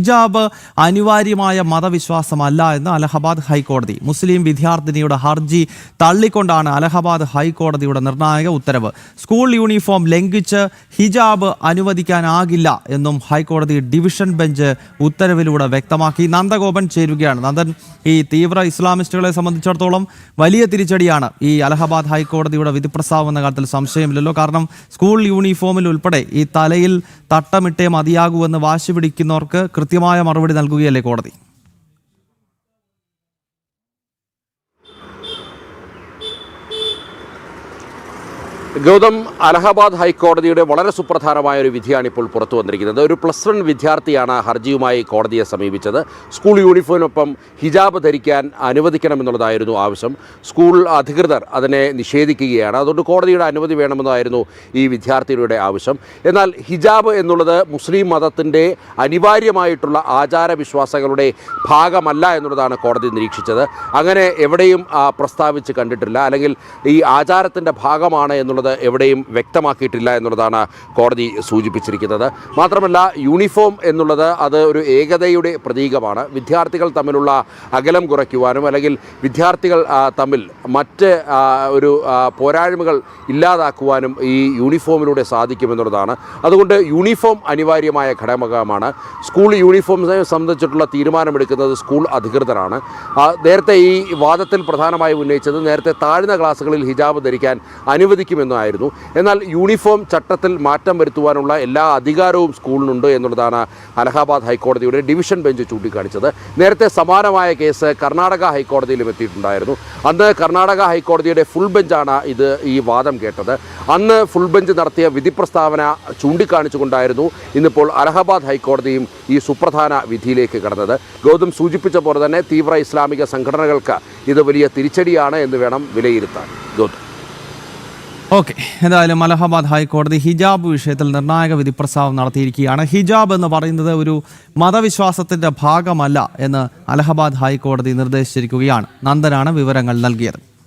ഹിജാബ് അനിവാര്യമായ മതവിശ്വാസമല്ല എന്ന് അലഹബാദ് ഹൈക്കോടതി. മുസ്ലിം വിദ്യാർത്ഥിനിയുടെ ഹർജി തള്ളിക്കൊണ്ടാണ് അലഹബാദ് ഹൈക്കോടതിയുടെ നിർണായക ഉത്തരവ്. സ്കൂൾ യൂണിഫോം ലംഘിച്ച് ഹിജാബ് അനുവദിക്കാനാകില്ല എന്നും ഹൈക്കോടതി ഡിവിഷൻ ബെഞ്ച് ഉത്തരവിലൂടെ വ്യക്തമാക്കി. നന്ദഗോപൻ ചേരുകയാണ്. നന്ദൻ, ഈ തീവ്ര ഇസ്ലാമിസ്റ്റുകളെ സംബന്ധിച്ചിടത്തോളം വലിയ തിരിച്ചടിയാണ് ഈ അലഹബാദ് ഹൈക്കോടതിയുടെ വിധിപ്രസ്താവം എന്ന കാര്യത്തിൽ സംശയമില്ലല്ലോ. കാരണം സ്കൂൾ യൂണിഫോമിൽ ഉൾപ്പെടെ ഈ തലയിൽ തട്ടമിട്ടേ മതിയാകൂവെന്ന് വാശി പിടിക്കുന്നവർക്ക് കൃത്യമായ മറുപടി നൽകുകയല്ലേ കോടതി? ഗൗതം, അലഹബാദ് ഹൈക്കോടതിയുടെ വളരെ സുപ്രധാനമായ ഒരു വിധിയാണ് ഇപ്പോൾ പുറത്തു വന്നിരിക്കുന്നത്. ഒരു +1 വിദ്യാർത്ഥിയാണ് ഹർജിയുമായി കോടതിയെ സമീപിച്ചത്. സ്കൂൾ യൂണിഫോമിനൊപ്പം ഹിജാബ് ധരിക്കാൻ അനുവദിക്കണമെന്നുള്ളതായിരുന്നു ആവശ്യം. സ്കൂൾ അധികൃതർ അതിനെ നിഷേധിക്കുകയാണ്. അതുകൊണ്ട് കോടതിയുടെ അനുമതി വേണമെന്നായിരുന്നു ഈ വിദ്യാർത്ഥിയുടെ ആവശ്യം. എന്നാൽ ഹിജാബ് എന്നുള്ളത് മുസ്ലിം മതത്തിൻ്റെ അനിവാര്യമായിട്ടുള്ള ആചാരവിശ്വാസങ്ങളുടെ ഭാഗമല്ല എന്നുള്ളതാണ് കോടതി നിരീക്ഷിച്ചത്. അങ്ങനെ എവിടെയും പ്രസ്താവിച്ച് കണ്ടിട്ടില്ല, അല്ലെങ്കിൽ ഈ ആചാരത്തിൻ്റെ ഭാഗമാണ് എന്നുള്ളത് എവിടെയും വ്യക്തമാക്കിയിട്ടില്ല എന്നുള്ളതാണ് കോടതി സൂചിപ്പിച്ചിരിക്കുന്നത്. മാത്രമല്ല, യൂണിഫോം എന്നുള്ളത് അത് ഒരു ഏകതയുടെ പ്രതീകമാണ്. വിദ്യാർത്ഥികൾ തമ്മിലുള്ള അകലം കുറയ്ക്കുവാനും അല്ലെങ്കിൽ വിദ്യാർത്ഥികൾ തമ്മിൽ മറ്റ് ഒരു പോരായ്മകൾ ഇല്ലാതാക്കുവാനും ഈ യൂണിഫോമിലൂടെ സാധിക്കുമെന്നുള്ളതാണ്. അതുകൊണ്ട് യൂണിഫോം അനിവാര്യമായ ഘടകമാണ്. സ്കൂൾ യൂണിഫോമിനെ സംബന്ധിച്ചിട്ടുള്ള തീരുമാനമെടുക്കുന്നത് സ്കൂൾ അധികൃതരാണ്. നേരത്തെ ഈ വാദത്തിൽ പ്രധാനമായി ഉന്നയിച്ചത് നേരത്തെ താഴ്ന്ന ക്ലാസ്സുകളിൽ ഹിജാബ് ധരിക്കാൻ അനുവദിക്കുമെന്നായിരുന്നു. എന്നാൽ യൂണിഫോം ചട്ടത്തിൽ മാറ്റം വരുത്തുവാനുള്ള എല്ലാ അധികാരവും സ്കൂളിനുണ്ട് എന്നുള്ളതാണ് അലഹബാദ് ഹൈക്കോടതിയുടെ ഡിവിഷൻ ബെഞ്ച് ചൂണ്ടിക്കാണിച്ചത്. നേരത്തെ സമാനമായ കേസ് കർണാടക ഹൈക്കോടതിയിലും എത്തിയിട്ടുണ്ടായിരുന്നു. അന്ന് കർണാടക ഹൈക്കോടതിയുടെ ഫുൾ ബെഞ്ചാണ് ഈ വാദം കേട്ടത്. അന്ന് ഫുൾ ബെഞ്ച് നടത്തിയ വിധി പ്രസ്താവന ചൂണ്ടിക്കാണിച്ചുകൊണ്ടായിരുന്നു ഇന്നിപ്പോൾ അലഹബാദ് ഹൈക്കോടതിയും ഈ സുപ്രധാന വിധിയിലേക്ക് കടന്നത്. ഗൗതം സൂചിപ്പിച്ച പോലെ തന്നെ തീവ്ര ഇസ്ലാമിക സംഘടനകൾക്ക് ഇത് വലിയ തിരിച്ചടിയാണ് എന്ന് വേണം വിലയിരുത്താൻ. ഗൗതം, ഓക്കെ, എന്തായാലും അലഹബാദ് ഹൈക്കോടതി ഹിജാബ് വിഷയത്തിൽ നിർണായക വിധിപ്രസ്താവം നടത്തിയിരിക്കുകയാണ്. ഹിജാബ് എന്ന് പറയുന്നത് ഒരു മതവിശ്വാസത്തിൻ്റെ ഭാഗമല്ല എന്ന് അലഹബാദ് ഹൈക്കോടതി നിർദ്ദേശിച്ചിരിക്കുകയാണ്. നന്ദനാണ് വിവരങ്ങൾ നൽകിയത്.